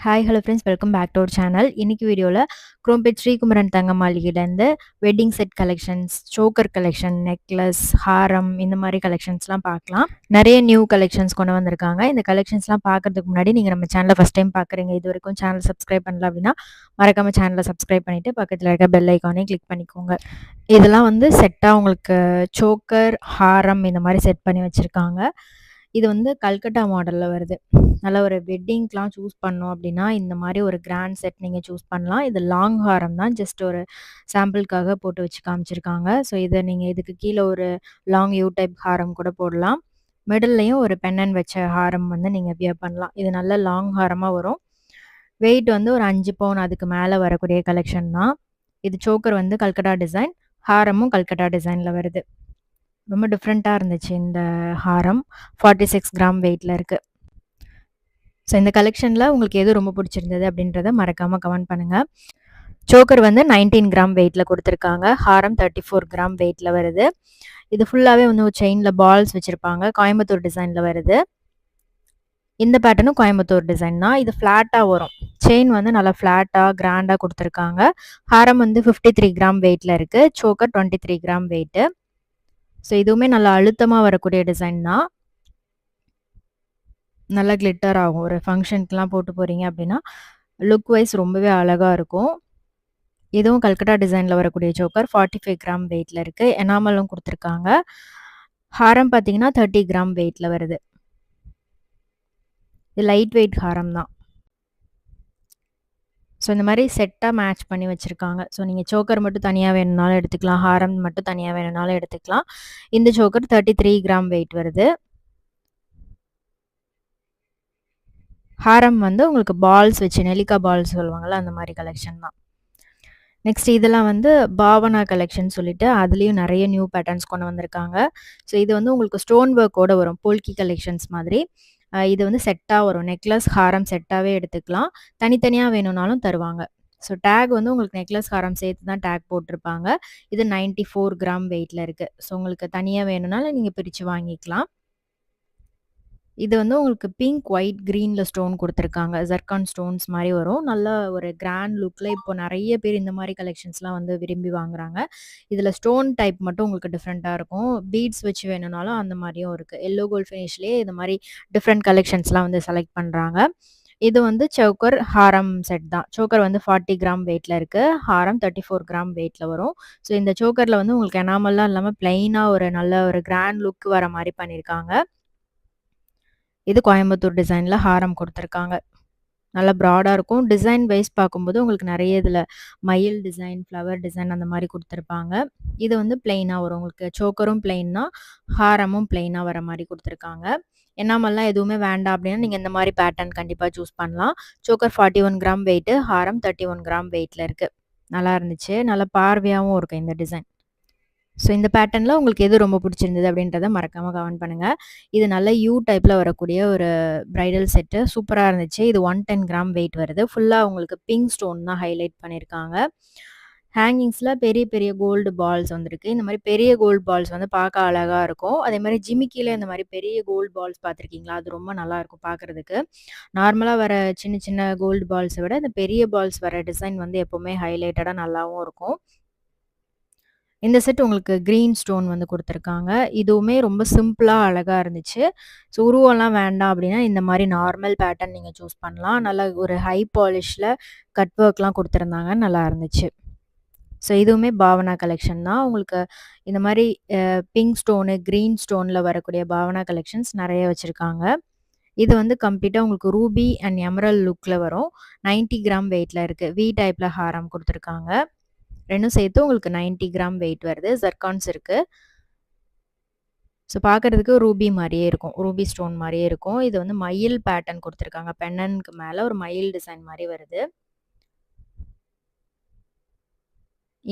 Hi hello friends, welcome back to our channel. இன்னைக்கு வீடியோவில் குரோம்பேட் ஸ்ரீகுமரன் தங்க மாளிகையிலேருந்து wedding set collections, choker collection, necklace, ஹாரம் இந்த மாதிரி கலெக்ஷன்ஸ்லாம் பார்க்கலாம். நிறைய நியூ கலெக்ஷன்ஸ் கொண்டு வந்திருக்காங்க. இந்த கலெக்ஷன்ஸ்லாம் பார்க்கறதுக்கு முன்னாடி நீங்கள் நம்ம சேனலை ஃபஸ்ட் டைம் பார்க்குறீங்க, இது வரைக்கும் சேனல் சப்ஸ்கிரைப் பண்ணல அப்படின்னா மறக்காம சேனலை சப்ஸ்கிரைப் பண்ணிவிட்டு பக்கத்தில் இருக்க பெல் ஐக்கானையும் கிளிக் பண்ணிக்கோங்க. இதெல்லாம் வந்து செட்டாக உங்களுக்கு சோக்கர், ஹாரம் இந்த மாதிரி செட் பண்ணி வச்சுருக்காங்க. இது வந்து கல்கட்டா மாடலில் வருது. நல்ல ஒரு வெட்டிங்க்கெலாம் சூஸ் பண்ணோம் அப்படின்னா இந்த மாதிரி ஒரு கிராண்ட் செட் நீங்கள் சூஸ் பண்ணலாம். இது லாங் ஹாரம் தான், ஜஸ்ட் ஒரு சாம்பிளுக்காக போட்டு வச்சு காமிச்சிருக்காங்க. ஸோ இதை நீங்கள் இதுக்கு கீழே ஒரு லாங் யூ டைப் ஹாரம் கூட போடலாம். மிடில்லையும் ஒரு பெண்ணன் வச்ச ஹாரம் வந்து நீங்கள் வியர் பண்ணலாம். இது நல்ல லாங் ஹாரமாக வரும். வெயிட் வந்து ஒரு 5 பவுன் அதுக்கு மேலே வரக்கூடிய கலெக்ஷன் தான். இது சோக்கர் வந்து கல்கட்டா டிசைன், ஹாரமும் கல்கட்டா டிசைனில் வருது. ரொம்ப டிஃப்ரெண்ட்டாக இருந்துச்சு இந்த ஹாரம். 46 கிராம் வெயிட்டில் இருக்குது. ஸோ இந்த கலெக்ஷனில் உங்களுக்கு எது ரொம்ப பிடிச்சிருந்தது அப்படின்றத மறக்காமல் கமெண்ட் பண்ணுங்கள். சோக்கர் வந்து 19 கிராம் வெயிட்டில் கொடுத்துருக்காங்க. ஹாரம் 34 கிராம் வெயிட்டில் வருது. இது ஃபுல்லாகவே வந்து ஒரு செயினில் பால்ஸ் வச்சுருப்பாங்க. கோயம்புத்தூர் டிசைனில் வருது. இந்த பேட்டர்னும் கோயம்புத்தூர் டிசைன் தான். இது ஃப்ளாட்டாக வரும். செயின் வந்து நல்லா ஃப்ளாட்டாக கிராண்டாக கொடுத்துருக்காங்க. ஹாரம் வந்து 53 கிராம் வெயிட்டில் இருக்குது. Choker 23 gram weight. ஸோ இதுவுமே நல்லா அழுத்தமாக வரக்கூடிய டிசைன் தான். நல்லா கிளிட்டர் ஆகும். ஒரு ஃபங்க்ஷனுக்குலாம் போட்டு போகிறீங்க அப்படின்னா லுக் வைஸ் ரொம்பவே அழகாக இருக்கும். இதுவும் கல்கட்டா டிசைனில் வரக்கூடிய சோக்கர் 45 கிராம் வெயிட்டில் இருக்குது. எனாமலும் கொடுத்துருக்காங்க. ஹாரம் பார்த்தீங்கன்னா 30 கிராம் வெயிட்டில் வருது. இது லைட் வெயிட் ஹாரம் தான். ஸோ இந்த மாதிரி செட்டாக மேட்ச் பண்ணி வச்சுருக்காங்க. ஸோ நீங்கள் சோக்கர் மட்டும் தனியாக வேணும்னாலும் எடுத்துக்கலாம், ஹாரம் மட்டும் தனியாக வேணும்னாலும் எடுத்துக்கலாம். இந்த சோக்கர் 33 கிராம் வெயிட் வருது. ஹாரம் வந்து உங்களுக்கு பால்ஸ் வச்சு, நெல்லிக்காய் பால்ஸ் சொல்லுவாங்கள்ல, அந்த மாதிரி கலெக்ஷன் தான். நெக்ஸ்ட் இதெல்லாம் வந்து பாவனா கலெக்ஷன் சொல்லிட்டு அதுலேயும் நிறைய நியூ பேட்டர்ன்ஸ் கொண்டு வந்திருக்காங்க. ஸோ இது வந்து உங்களுக்கு ஸ்டோன் ஒர்க்கோடு வரும், போல்கி கலெக்ஷன்ஸ் மாதிரி. இது வந்து செட்டாக வரும். நெக்லஸ், ஹாரம் செட்டாகவே எடுத்துக்கலாம். தனித்தனியாக வேணும்னாலும் தருவாங்க. ஸோ டேக் வந்து உங்களுக்கு நெக்லஸ், ஹாரம் சேர்த்து தான் டேக் போட்டிருப்பாங்க. இது 94 கிராம் வெயிட்டில் இருக்குது. ஸோ உங்களுக்கு தனியாக வேணும்னாலும் நீங்கள் பிரித்து வாங்கிக்கலாம். இது வந்து உங்களுக்கு பிங்க், ஒயிட், க்ரீனில் ஸ்டோன் கொடுத்துருக்காங்க. ஜர்கான் ஸ்டோன்ஸ் மாதிரி வரும். நல்ல ஒரு கிராண்ட் லுக்கில் இப்போ நிறைய பேர் இந்த மாதிரி கலெக்ஷன்ஸ்லாம் வந்து விரும்பி வாங்குறாங்க. இதில் ஸ்டோன் டைப் மட்டும் உங்களுக்கு டிஃப்ரெண்ட்டாக இருக்கும். பீட்ஸ் வச்சு வேணும்னாலும் அந்த மாதிரியும் இருக்குது. எல்லோ கோல்ட் ஃபினிஷ்லேயே இந்த மாதிரி டிஃப்ரெண்ட் கலெக்ஷன்ஸ்லாம் வந்து செலக்ட் பண்ணுறாங்க. இது வந்து சோக்கர் ஹாரம் செட் தான். சோக்கர் வந்து 40 கிராம் வெயிட்டில் இருக்குது. ஹாரம் 34 கிராம் வெயிட்டில் வரும். ஸோ இந்த சோக்கரில் வந்து உங்களுக்கு எனாமல்லாம் இல்லாமல் பிளைனாக ஒரு நல்ல ஒரு கிராண்ட் லுக் வர மாதிரி பண்ணியிருக்காங்க. இது கோயம்புத்தூர் டிசைனில் ஹாரம் கொடுத்துருக்காங்க. நல்லா ப்ராடாக இருக்கும். டிசைன் வைஸ் பார்க்கும்போது உங்களுக்கு நிறைய இதில் மயில் டிசைன், ஃப்ளவர் டிசைன் அந்த மாதிரி கொடுத்துருப்பாங்க. இது வந்து பிளெயினாக வரும். உங்களுக்கு சோக்கரும் பிளெயின் தான், ஹாரமும் பிளெயினாக வர மாதிரி கொடுத்துருக்காங்க. என்னாமெல்லாம் எதுவுமே வேண்டாம் அப்படின்னா நீங்கள் இந்த மாதிரி பேட்டர்ன் கண்டிப்பாக சூஸ் பண்ணலாம். சோக்கர் 41 கிராம் வெயிட்டு, ஹாரம் 31 கிராம் வெயிட்டில் இருக்குது. நல்லா இருந்துச்சு. நல்லா பார்வையாகவும் இருக்கும் இந்த டிசைன். ஸோ இந்த பேட்டர்னில் உங்களுக்கு எது ரொம்ப பிடிச்சிருந்தது அப்படின்றத மறக்காமல் கமெண்ட் பண்ணுங்கள். இது நல்ல யூ டைப்பில் வரக்கூடிய ஒரு ப்ரைடல் செட்டு சூப்பராக இருந்துச்சு. இது 110 கிராம் வெயிட் வருது. ஃபுல்லாக உங்களுக்கு பிங்க் ஸ்டோன் தான் ஹைலைட் பண்ணியிருக்காங்க. ஹேங்கிங்ஸில் பெரிய பெரிய கோல்டு பால்ஸ் வந்துருக்கு. இந்த மாதிரி பெரிய கோல்டு பால்ஸ் வந்து பார்க்க அழகாக இருக்கும். அதே மாதிரி ஜிமிக்கியில் இந்த மாதிரி பெரிய கோல்டு பால்ஸ் பார்த்துருக்கீங்களா? அது ரொம்ப நல்லாயிருக்கும் பார்க்குறதுக்கு. நார்மலாக வர சின்ன சின்ன கோல்டு பால்ஸை விட இந்த பெரிய பால்ஸ் வர டிசைன் வந்து எப்போவுமே ஹைலைட்டடாக நல்லாவும் இருக்கும். இந்த செட் உங்களுக்கு க்ரீன் ஸ்டோன் வந்து கொடுத்துருக்காங்க. இதுவுமே ரொம்ப சிம்பிளாக அழகாக இருந்துச்சு. ஸோ உருவம்லாம் வேண்டாம் அப்படின்னா இந்த மாதிரி நார்மல் பேட்டர்ன் நீங்கள் சூஸ் பண்ணலாம். நல்லா ஒரு ஹை பாலிஷில் கட் ஒர்க்லாம் கொடுத்துருந்தாங்க, நல்லா இருந்துச்சு. ஸோ இதுவுமே பாவனா கலெக்ஷன் தான். உங்களுக்கு இந்த மாதிரி பிங்க் ஸ்டோனு, க்ரீன் ஸ்டோனில் வரக்கூடிய பாவனா கலெக்ஷன்ஸ் நிறைய வச்சுருக்காங்க. இது வந்து கம்ப்ளீட்டாக உங்களுக்கு ரூபி அண்ட் எமரல் லுக்கில் வரும். 90 கிராம் வெயிட்டில் இருக்குது. வி டைப்பில் ஹாரம் கொடுத்துருக்காங்க. ரெண்டும் சேர்த்து உங்களுக்கு 90 கிராம் வெயிட் வருது. ஜர்கான்ஸ் இருக்குது. ஸோ பார்க்குறதுக்கு ரூபி மாதிரியே இருக்கும், ரூபி ஸ்டோன் மாதிரியே இருக்கும். இது வந்து மயில் பேட்டர்ன் கொடுத்துருக்காங்க. பெண்ணனுக்கு மேலே ஒரு மயில் டிசைன் மாதிரி வருது.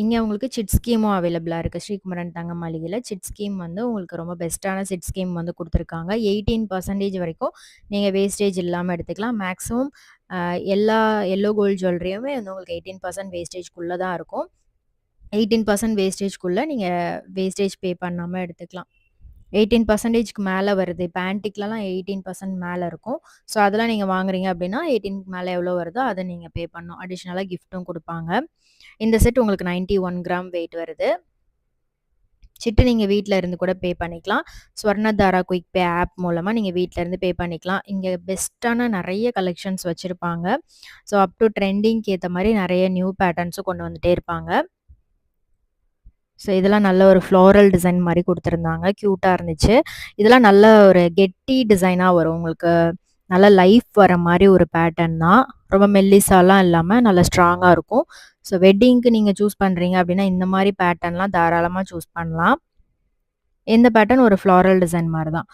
இங்கே உங்களுக்கு சிட் ஸ்கீமும் அவைலபிளாக இருக்குது. ஸ்ரீகுமரன் தங்க மாளிகையில் சிட் ஸ்கீம் வந்து உங்களுக்கு ரொம்ப பெஸ்ட்டான சிட் ஸ்கீம் வந்து கொடுத்துருக்காங்க. 18% வரைக்கும் நீங்கள் வேஸ்டேஜ் இல்லாமல் எடுத்துக்கலாம். மேக்ஸிமம் எல்லா எல்லோ கோல்டு ஜுவல்லரியுமே வந்து உங்களுக்கு 18% வேஸ்டேஜ்குள்ளே தான் இருக்கும். 18% வேஸ்டேஜ்குள்ளே நீங்கள் வேஸ்டேஜ் பே பண்ணாமல் எடுத்துக்கலாம். 18%க்கு மேல வருது. இப்ப ஆன்டிக்லலாம் 18% மேல இருக்கும். ஸோ அதெல்லாம் நீங்க வாங்குறீங்க அப்படின்னா, 18க்கு மேல எவ்வளோ வருதோ அத நீங்க பே பண்ணணும். அடிஷனலா கிஃப்ட்டும் குடுப்பாங்க. இந்த செட் உங்களுக்கு 91 கிராம் வெயிட் வருது. சிட்டு நீங்க வீட்ல இருந்து கூட பே பண்ணிக்கலாம். ஸ்வர்ணதாரா குயிக் பே ஆப் மூலமா நீங்க வீட்ல இருந்து பே பண்ணிக்கலாம். இங்க பெஸ்ட்டான நெறைய கலெக்ஷன்ஸ் வச்சிருப்பாங்க. ஸோ அப் டூ ட்ரெண்டிங்க்கு ஏத்த மாரி நெறைய நியூ பேட்டர்ன்ஸும் கொண்டு வந்துட்டே இருப்பாங்க. ஸோ இதெல்லாம் நல்ல ஒரு ஃப்ளோரல் டிசைன் மாரி குடுத்துருந்தாங்க. கியூட்டா இருந்துச்சு. இதெல்லாம் நல்ல ஒரு கெட்டி டிசைனா வரும். உங்களுக்கு நல்ல லைஃப் வர மாரி ஒரு பேட்டர்ன் தான். ரொம்ப மெல்லிசாலாம் இல்லாம நல்ல ஸ்ட்ராங்கா இருக்கும். ஸோ வெட்டிங்க்கு நீங்க சூஸ் பண்றீங்க அப்படின்னா, இந்த மாரி பேட்டர்ன்லாம் தாராளமா சூஸ் பண்ணலாம். இந்த பேட்டர்ன் ஒரு ஃப்ளாரல் டிசைன் மாரி தான்.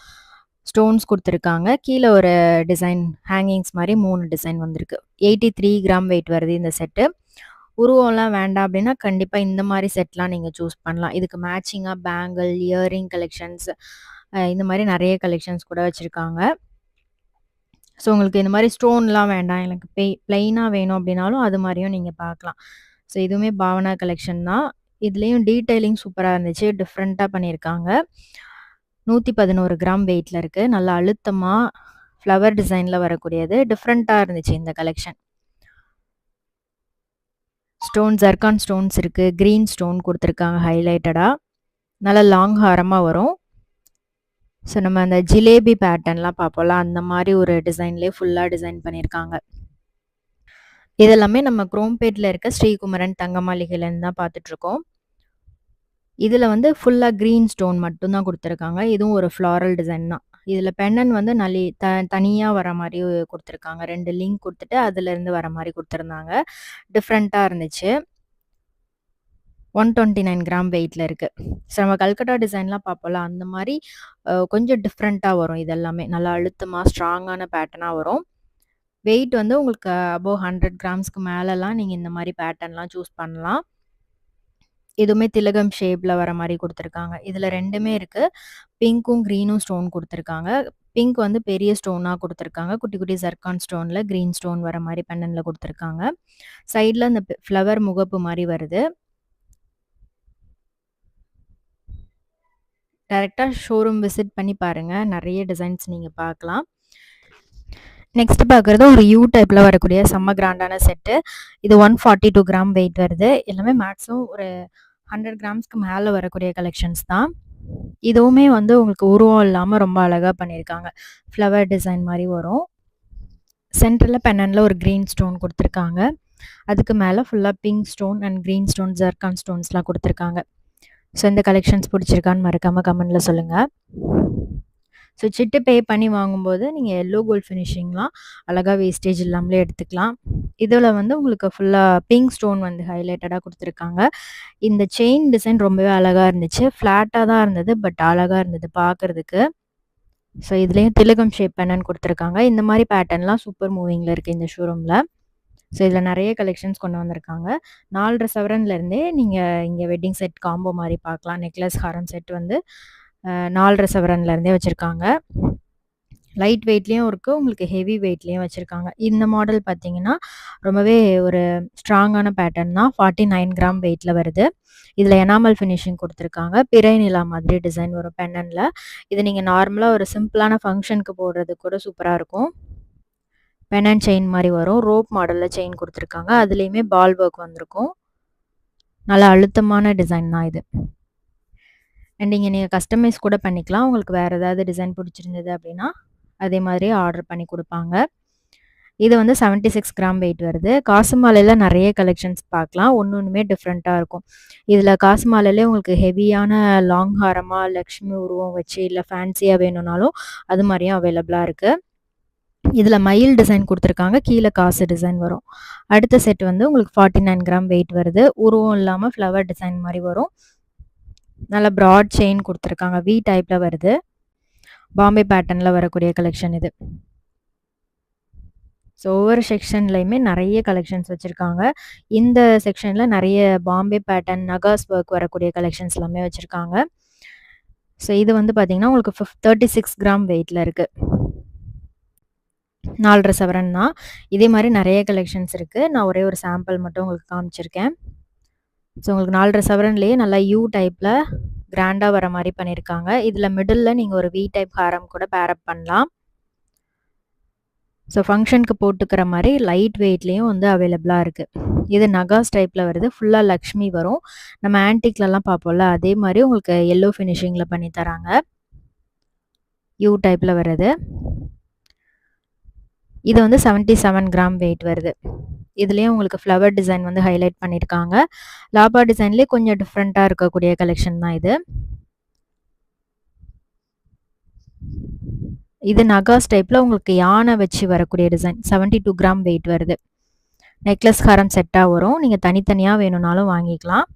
ஸ்டோன்ஸ் குடுத்துருக்காங்க. கீழ ஒரு டிசைன் ஹேங்கிங்ஸ் மாரி 3 டிசைன் வந்திருக்கு. 83 கிராம் வெயிட் வருது இந்த செட்டு. உருவம்லாம் வேண்டாம் அப்படின்னா, கண்டிப்பா இந்த மாரி செட்லாம் நீங்க சூஸ் பண்ணலாம். இதுக்கு மேட்சிங்கா பேங்கிள், இயரிங் கலெக்ஷன்ஸ் இந்த மாரி நெறைய கலெக்ஷன்ஸ் கூட வச்சிருக்காங்க. ஸோ உங்களுக்கு இந்த மாரி ஸ்டோன்லாம் வேண்டாம். எனக்கு பிளெயினா வேணும் அப்படின்னாலும், அது மாரியும் நீங்க பார்க்கலாம். ஸோ இதுவுமே பாவனா கலெக்ஷன் தான். இதுலயும் டீட்டெயிலிங் சூப்பரா இருந்துச்சு. டிஃப்ரெண்ட்டா பண்ணியிருக்காங்க. 111 கிராம் வெயிட்ல இருக்கு. நல்லா அழுத்தமா ஃப்ளவர் டிசைன்ல வரக்கூடியது. டிஃப்ரெண்ட்டா இருந்துச்சு இந்த கலெக்ஷன். ஸ்டோன் ஜர்கான் ஸ்டோன்ஸ் இருக்கு. கிரீன் ஸ்டோன் குடுத்துருக்காங்க ஹைலைட்டடா. நல்ல லாங் ஹாரமா வரும். ஸோ நம்ம அந்த ஜிலேபி பேட்டர்ன்லாம் பார்ப்போம்ல, அந்த மாரி ஒரு டிசைன்லயே ஃபுல்லா டிசைன் பண்ணியிருக்காங்க. இதெல்லாமே நம்ம குரோம்பேட்ல இருக்க ஸ்ரீகுமரன் தங்க மாளிகையிலேருந்து தான் பார்த்துட்ருக்கோம். இதுல வந்து ஃபுல்லா கிரீன் ஸ்டோன் மட்டும் தான் குடுத்துருக்காங்க. இதுவும் ஒரு ஃப்ளாரல் டிசைன் தான். இதுல பெண்டன் வந்து தனியா வர மாரி குடுத்துருக்காங்க. 2 லிங்க் குடுத்துட்டு அதுலருந்து வர மாரி குடுத்துருந்தாங்க. டிஃப்ரெண்ட்டா இருந்துச்சு. 129 கிராம் வெயிட்ல இருக்கு. ஸோ நம்ம கல்கட்டா டிசைன்லாம் பார்ப்போம்ல, அந்த மாரி கொஞ்சம் டிஃப்ரெண்ட்டா வரும் இதெல்லாமே. நல்லா அழுத்தமா, ஸ்ட்ராங்கான பேட்டர்னா வரும். வெயிட் வந்து உங்களுக்கு அபோவ் 100 கிராம்ஸ்க்கு மேலலாம் நீங்க இந்த மாரி பேட்டர்ன்லாம் சூஸ் பண்ணலாம். இதுவுமே திலகம் ஷேப்ல வர மாரி குடுத்துருக்காங்க. இதுல 2மே இருக்கு. பிங்க்கும், கிரீனும் ஸ்டோன் குடுத்துருக்காங்க. பிங்க் வந்து பெரிய ஸ்டோனா குடுத்துருக்காங்க. குட்டி, குட்டி ஜர்கான் ஸ்டோன்ல கிரீன் ஸ்டோன் வர மாரி பெண்டன்ட்ல குடுத்துருக்காங்க. சைட்ல இந்த ஃப்ளவர் முகப்பு மாரி வருது. டைரக்ட்டா ஷோரூம் விசிட் பண்ணி பாருங்க. நெறைய டிசைன்ஸ் நீங்க பார்க்கலாம். நெக்ஸ்ட் பார்க்குறது ஒரு யூ டைப்ல வரக்கூடிய செம்ம கிராண்டான செட்டு. இது 142 கிராம் வெயிட் வருது. எல்லாமே மேக்ஸிமம் ஒரு 100 கிராம்ஸ்க்கு மேல வரக்கூடிய கலெக்ஷன்ஸ் தான். இதுவுமே வந்து உங்களுக்கு உருவம் இல்லாம ரொம்ப அழகா பண்ணியிருக்காங்க. ஃப்ளவர் டிசைன் மாரி வரும். சென்டர்ல பெண்டன்ட்ல ஒரு கிரீன் ஸ்டோன் குடுத்துருக்காங்க. அதுக்கு மேல ஃபுல்லா pink stone and green stone, zircon ஸ்டோன்ஸ்லாம் குடுத்துருக்காங்க. ஸோ இந்த கலெக்ஷன்ஸ் பிடிச்சிருக்கான்னு மறக்காம கமெண்ட்ல சொல்லுங்க. ஸோ சிட்டு பே பண்ணி வாங்கும்போது நீங்க எல்லோ கோல்ட் ஃபினிஷிங்லாம் அழகா வேஸ்டேஜ் இல்லாமலே எடுத்துக்கலாம். இதுல வந்து உங்களுக்கு ஃபுல்லா பிங்க் ஸ்டோன் வந்து ஹைலைட்டடா குடுத்துருக்காங்க. இந்த செயின் டிசைன் ரொம்பவே அழகா இருந்துச்சு. ஃப்ளாட்டா தான் இருந்தது. பட் அழகா இருந்தது பார்க்கறதுக்கு. ஸோ இதுலயும் திலகம் ஷேப் பெண்டன்ட் குடுத்துருக்காங்க. இந்த மாரி பேட்டர்ன்லாம் சூப்பர் மூவிங்ல இருக்கு இந்த ஷோரூம்ல. ஸோ இதுல நெறைய கலெக்ஷன்ஸ் கொண்டு வந்திருக்காங்க. 4.5 சவரன்லேருந்தே நீங்க இங்க வெட்டிங் செட் காம்போ மாரி பார்க்கலாம். நெக்லஸ், ஹாரம் செட் வந்து 4.5 சவரன்லேருந்தே வச்சிருக்காங்க. லைட் வெயிட்லயும் இருக்கு. உங்களுக்கு ஹெவி வெயிட்லயும் வச்சிருக்காங்க. இந்த மாடல் பார்த்தீங்கன்னா, ரொம்பவே ஒரு ஸ்ட்ராங்கான பேட்டர்ன் தான். 49 கிராம் வெயிட்ல வருது. இதுல எனாமல் ஃபினிஷிங் குடுத்துருக்காங்க. பிறை நிலா மாதிரி டிசைன் வரும் பெண்டன்ட்ல. இது நீங்க நார்மலா ஒரு சிம்பிளான ஃபங்ஷனுக்கு போடுறதுக்கு கூட சூப்பரா இருக்கும். பெண்டன்ட் செயின் மாரி வரும். ரோப் மாடல்ல செயின் குடுத்துருக்காங்க. அதுலயுமே பால் ஒர்க் வந்திருக்கும். நல்லா அழுத்தமான டிசைன் தான் இது. அண்ட் நீங்க கஸ்டமைஸ் கூட பண்ணிக்கலாம். உங்களுக்கு வேற ஏதாவது டிசைன் பிடிச்சிருந்தது அப்படின்னா, அதே மாதிரி ஆர்டர் பண்ணி குடுப்பாங்க. இது வந்து 76 கிராம் வெயிட் வருது. காசு மாலையில நெறைய கலெக்ஷன்ஸ் பார்க்கலாம். ஒண்ணுமே டிஃப்ரெண்ட்டா இருக்கும். இதுல காசு மாலையிலே உங்களுக்கு ஹெவியான லாங் ஹாரமா, லக்ஷ்மி உருவம் வச்சு, இல்ல ஃபேன்சியா வேணும்னாலும் அது மாரியும் அவைலபிளா இருக்கு. இதுல மயில் டிசைன் குடுத்துருக்காங்க. கீழ காசு டிசைன் வரும். அடுத்த செட் வந்து உங்களுக்கு 49 கிராம் வெயிட் வருது. உருவம் இல்லாம ஃப்ளவர் டிசைன் மாரி வரும். நல்ல பிராட் செயின் குடுத்துருக்காங்க. வி டைப்ல வருது. பாம்பே பேட்டர்ன்ல வரக்கூடிய கலெக்ஷன் இது. ஸோ ஒவ்வொரு செக்ஷன்லயுமே நெறைய கலெக்ஷன்ஸ் வச்சிருக்காங்க. இந்த செக்ஷன்ல நெறைய பாம்பே பேட்டர்ன், நகாஸ் ஒர்க் வரக்கூடிய கலெக்ஷன்ஸ் எல்லாமே வச்சிருக்காங்க. ஸோ இது வந்து பார்த்தீங்கன்னா, உங்களுக்கு 36 கிராம் வெயிட்ல இருக்கு. 4.5 சவரன் தான். இதே மாரி நெறைய கலெக்ஷன்ஸ் இருக்கு. நான் ஒரே ஒரு சாம்பிள் மட்டும் உங்களுக்கு காமிச்சிருக்கேன். ஸோ உங்களுக்கு 4.5 சவரன்லேயே நல்லா யூ டைப்ல கிராண்டா வர மாரி பண்ணியிருக்காங்க. இதுல மிடில்ல நீங்க ஒரு வி டைப் ஹாரம் கூட பேர் அப் பண்ணலாம். ஸோ ஃபங்க்ஷனுக்கு போட்டுக்கிற மாரி லைட் வெயிட்லயும் வந்து அவைலபிளா இருக்கு. இது நகாஸ் டைப்ல வருது. ஃபுல்லா லக்ஷ்மி வரும். நம்ம ஆன்டிக்லலாம் பார்ப்போம்ல, அதே மாரி உங்களுக்கு எல்லோ ஃபினிஷிங்ல பண்ணி தராங்க. யூ டைப்ல வருது. இது வந்து 77 கிராம் வெயிட் வருது. இதுலயும் உங்களுக்கு ஃப்ளவர் டிசைன் வந்து ஹைலைட் பண்ணியிருக்காங்க. லாபா டிசைன்லேயே கொஞ்சம் டிஃப்ரெண்ட்டா இருக்கக்கூடிய கலெக்ஷன் தான் இது. இது நகாஸ் டைப்ல உங்களுக்கு யானை வச்சு வரக்கூடிய டிசைன். 72 கிராம் வெயிட் வருது. நெக்லஸ் ஹாரம் செட்டா வரும். நீங்க தனித்தனியா வேணும்னாலும் வாங்கிக்கலாம்.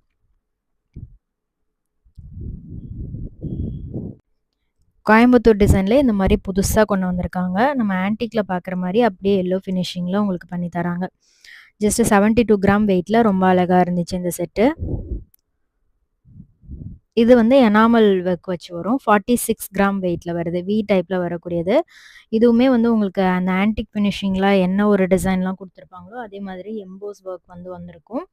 கோயம்புத்தூர் டிசைன்ல இந்த மாதிரி புதுசா கொண்டு வந்திருக்காங்க. நம்ம ஆன்டிக்ல பார்க்குற மாதிரி அப்படியே எல்லோ ஃபினிஷிங்ல உங்களுக்கு பண்ணி தராங்க. ஜஸ்ட் 72 கிராம் வெயிட்ல ரொம்ப அழகா இருந்துச்சு இந்த செட்டு. இது வந்து எனாமல் ஒர்க் வச்சு வரும். 46 கிராம் வெயிட்ல வருது. வி டைப்ல வரக்கூடியது. இதுவுமே வந்து உங்களுக்கு அந்த ஆன்டிக் ஃபினிஷிங்ல என்ன ஒரு டிசைன்லாம் குடுத்துருப்பாங்களோ, அதே மாதிரி எம்போஸ் ஒர்க் வந்து வந்திருக்கும்.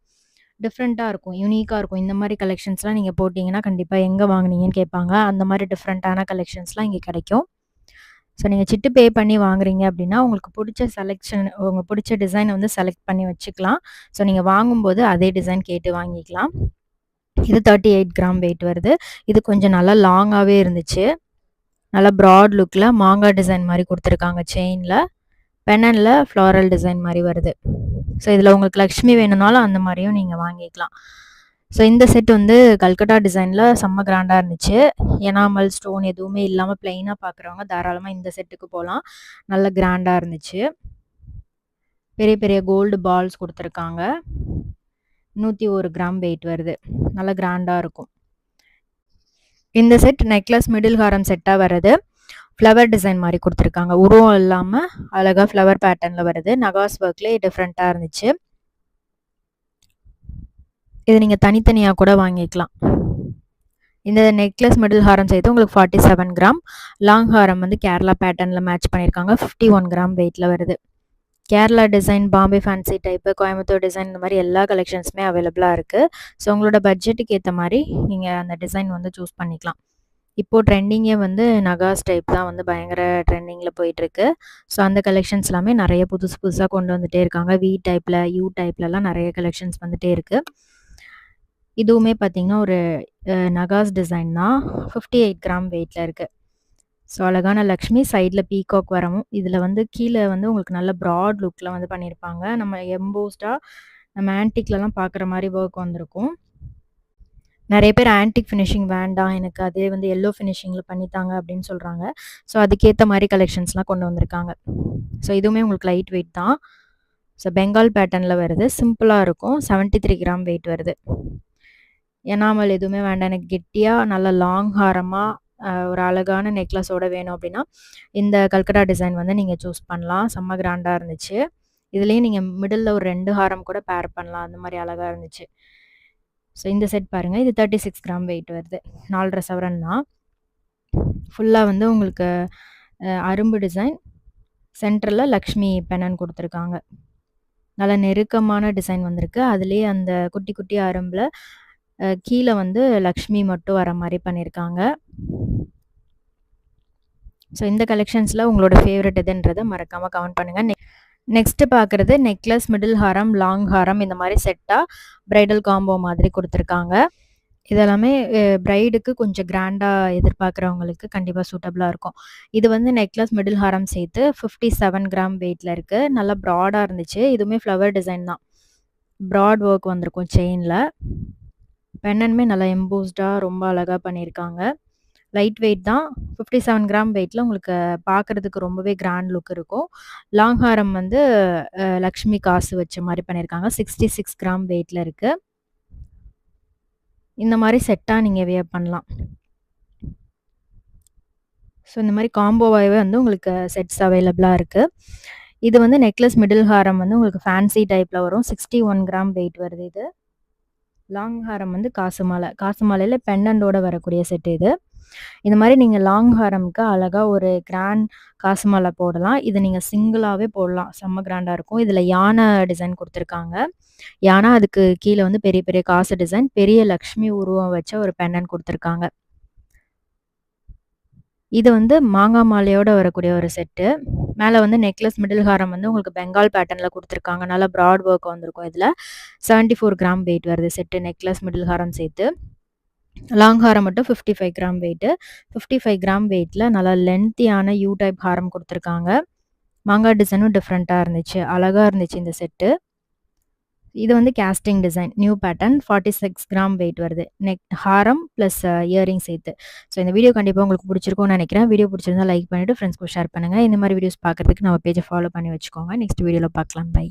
டிஃப்ரெண்ட்டா இருக்கும். யூனிக்கா இருக்கும். இந்த மாரி கலெக்ஷன்ஸ்லாம் நீங்க போட்டீங்கன்னா, கண்டிப்பா எங்க வாங்குனீங்கன்னு கேட்பாங்க. அந்த மாரி டிஃப்ரெண்ட்டான கலெக்ஷன்ஸ்லாம் இங்க கிடைக்கும். ஸோ நீங்க சிட்டு பே பண்ணி வாங்குறீங்க அப்படின்னா, உங்களுக்கு புடிச்ச செலக்ஷன் உங்களுக்கு புடிச்ச டிசைன வந்து செலக்ட் பண்ணி வச்சுக்கலாம். ஸோ நீங்க வாங்கும்போது அதே டிசைன் கேட்டு வாங்கிக்கலாம். இது 38 கிராம் வெயிட் வருது. இது கொஞ்சம் நல்லா லாங்காவே இருந்துச்சு. நல்லா ப்ராட் லுக்ல மாங்கா டிசைன் மாரி குடுத்துருக்காங்க செயின்ல. பென்னன்ல ஃப்ளாரல் டிசைன் மாரி வருது. ஸோ இதில உங்களுக்கு லக்ஷ்மி வேணும்னாலும் அந்த மாரியும் நீங்க வாங்கிக்கலாம். ஸோ இந்த செட் வந்து கல்கட்டா டிசைன்ல செம்ம கிராண்டா இருந்துச்சு. எனாமல், ஸ்டோன் எதுவுமே இல்லாம பிளெயினா பார்க்குறவங்க தாராளமா இந்த செட்டுக்கு போலாம். நல்ல கிராண்டா இருந்துச்சு. பெரிய பெரிய கோல்டு பால்ஸ் குடுத்துருக்காங்க. 101 கிராம் வெயிட் வருது. நல்ல கிராண்டா இருக்கும். இந்த செட் நெக்லஸ் மிடில் ஹாரம் செட்டா வருது. ஃப்ளவர் டிசைன் மாரி குடுத்துருக்காங்க. உருவம் இல்லாம அழகா ஃப்ளவர் பேட்டர்ன்ல வருது. நகாஸ் ஒர்க்லயே டிஃப்ரெண்ட்டா இருந்துச்சு. இது நீங்க தனித்தனியா கூட வாங்கிக்கலாம். இந்த நெக்லஸ் மிடில் ஹாரம் சேர்த்து உங்களுக்கு 47 கிராம். லாங் ஹாரம் வந்து கேரளா பேட்டர்ன்ல மேட்ச் பண்ணியிருக்காங்க. 51 கிராம் வெயிட்ல வருது. Kerala design, Bombay fancy type, Coimbatore design இந்த மாதிரி எல்லா கலெக்ஷன்ஸுமே அவைலபிளா இருக்கு. ஸோ உங்களோட பட்ஜெட்டுக்கு ஏத்த மாரி நீங்க அந்த டிசைன் வந்து சூஸ் பண்ணிக்கலாம். இப்போ ட்ரெண்டிங்கே வந்து நகாஸ் டைப் தான் வந்து பயங்கர ட்ரெண்டிங்ல போயிட்டுருக்கு. ஸோ அந்த கலெக்ஷன்ஸ் எல்லாமே நிறைய புதுசு புதுசா கொண்டு வந்துட்டே இருக்காங்க. வி டைப்ல, யூ டைப்லலாம் நிறைய கலெக்ஷன்ஸ் வந்துட்டே இருக்கு. இதுவுமே பார்த்தீங்கன்னா, ஒரு நகாஸ் டிசைன் தான். 58 கிராம் வெயிட்ல இருக்கு. ஸோ அழகான லக்ஷ்மி சைட்ல பீகாக் வரவும், இதில வந்து கீழ வந்து உங்களுக்கு நல்ல ப்ராட் லுக்ல வந்து பண்ணியிருப்பாங்க. நம்ம எம்போஸ்டா நம்ம ஆன்டிக்லலாம் பார்க்குற மாரி ஒர்க் வந்திருக்கும். நெறைய பேர் ஆன்டிக் ஃபினிஷிங் வேண்டாம், எனக்கு அதே வந்து எல்லோ ஃபினிஷிங்ல பண்ணித்தாங்க அப்படின்னு சொல்றாங்க. ஸோ அதுக்கேத்த மாரி கலெக்ஷன்ஸ்லாம் கொண்டு வந்திருக்காங்க. ஸோ இதுவுமே உங்களுக்கு லைட் வெயிட் தான். ஸோ பெங்கால் பேட்டர்ன்ல வருது. சிம்பிளா இருக்கும். 73 கிராம் வெயிட் வருது. எனாமல் எதுவுமே வேண்டாம். எனக்கு கெட்டியா நல்ல லாங் ஹாரமா ஒரு அழகான நெக்லஸோட வேணும் அப்படின்னா, இந்த கல்கட்டா டிசைன் வந்து நீங்க சூஸ் பண்ணலாம். செம்ம கிராண்டா இருந்துச்சு. இதுலயும் நீங்க மிடில்ல ஒரு 2 ஹாரம் கூட பேர் பண்ணலாம். அந்த மாரி அழகா இருந்துச்சு. ஸோ இந்த செட் பாருங்க. இது 36 கிராம் வெயிட் வருது. 4.5 சவரன் தான். ஃபுல்லா வந்து உங்களுக்கு அரும்பு டிசைன். சென்டர்ல லக்ஷ்மி பென்னன் குடுத்துருக்காங்க. நல்ல நெருக்கமான டிசைன் வந்திருக்கு. அதிலேயே அந்த குட்டி குட்டி அரும்புல கீழ வந்து லக்ஷ்மி மட்டும் வர மாரி பண்ணியிருக்காங்க. ஸோ இந்த கலெக்ஷன்ஸ்ல உங்களோட ஃபேவரைட் எதுன்றத மறக்காம கமெண்ட் பண்ணுங்க. நெக்ஸ்ட் பார்க்குறது நெக்லஸ், மிடில் ஹாரம், லாங் ஹாரம் இந்த மாரி செட்டா பிரைடல் காம்போ மாதிரி குடுத்துருக்காங்க. இதெல்லாமே பிரைடுக்கு கொஞ்சம் கிராண்டா எதிர்பார்க்குறவங்களுக்கு கண்டிப்பா சூட்டபிளா இருக்கும். இது வந்து நெக்லஸ், மிடில் ஹாரம் சேர்த்து 57 கிராம் வெயிட்ல இருக்கு. நல்லா ப்ராடா இருந்துச்சு. இதுவுமே ஃப்ளவர் டிசைன் தான். ப்ராட் ஒர்க் வந்திருக்கும் செயின்ல. பென்னனுமே நல்லா எம்போஸ்டா ரொம்ப அழகா பண்ணியிருக்காங்க. லைட் வெயிட் தான். 57 கிராம் வெயிட்ல உங்களுக்கு பார்க்குறதுக்கு ரொம்பவே கிராண்ட் லுக் இருக்கும். லாங் ஹாரம் வந்து லக்ஷ்மி காசு வச்ச மாரி பண்ணியிருக்காங்க. 66 கிராம் வெயிட்ல இருக்கு. இந்த மாரி செட்டா நீங்க வியர் பண்ணலாம். ஸோ இந்த மாரி காம்போவாவே வந்து உங்களுக்கு செட்ஸ் அவைலபிளா இருக்கு. இது வந்து நெக்லஸ், மிடில் ஹாரம் வந்து உங்களுக்கு ஃபேன்சி டைப்ல வரும். 61 கிராம் வெயிட் வருது இது. லாங் ஹாரம் வந்து காசு மாலை. காசு மாலையில பெண்டன்ட்டோட வரக்கூடிய செட் இது. இந்த மாதிரி நீங்கள் லாங் ஹாரம்க்கு அழகாக ஒரு கிராண்ட் காசு மாலை போடலாம். இதை நீங்கள் சிங்கிளாகவே போடலாம், செம்ம கிராண்டாக இருக்கும். இதில் யானை டிசைன் கொடுத்துருக்காங்க. யானை, அதுக்கு கீழே வந்து பெரிய பெரிய காசு டிசைன், பெரிய லக்ஷ்மி உருவம் வச்ச ஒரு பெண்டன் கொடுத்துருக்காங்க. இது வந்து மாங்காய் மாலையோட வரக்கூடிய ஒரு செட்டு. மேலே வந்து நெக்லஸ் மிடில் ஹாரம் வந்து உங்களுக்கு பெங்கால் பேட்டர்னில் கொடுத்துருக்காங்க. நல்லா ப்ராட் ஒர்க் வந்திருக்கும். இதில் 74 கிராம் வெயிட் வருது செட்டு, நெக்லஸ் மிடில் ஹாரம் சேர்த்து. லாங் ஹாரம் மட்டும் 55 கிராம் வெயிட்டு. 55 கிராம் வெயிட்டில் நல்லா லென்த்தியான யூ டைப் ஹாரம் கொடுத்துருக்காங்க. மாங்காய் டிசைனும் டிஃப்ரெண்ட்டாக இருந்துச்சு, அழகாக இருந்துச்சு இந்த செட்டு. இது வந்து casting design, new pattern, 46 gram wait வருது. நெக் ஹாரம் ப்ளஸ் இயரிங் சேர்த்து. ஸோ இந்த வீடியோ கண்டிப்பாக உங்களுக்கு பிடிச்சிருக்கும்னு நினைக்கிறேன். வீடியோ பிடிச்சிருந்தா லைக் பண்ணிவிட்டு ஃப்ரெண்ட்ஸ்க்கு ஷேர் பண்ணுங்கள். இந்த மாதிரி வீடியோஸ் பார்க்குறதுக்கு நம்ம பேஜை ஃபாலோ பண்ணி வச்சுக்கோங்க. நெக்ஸ்ட் வீடியோவில் பார்க்கலாம். பை.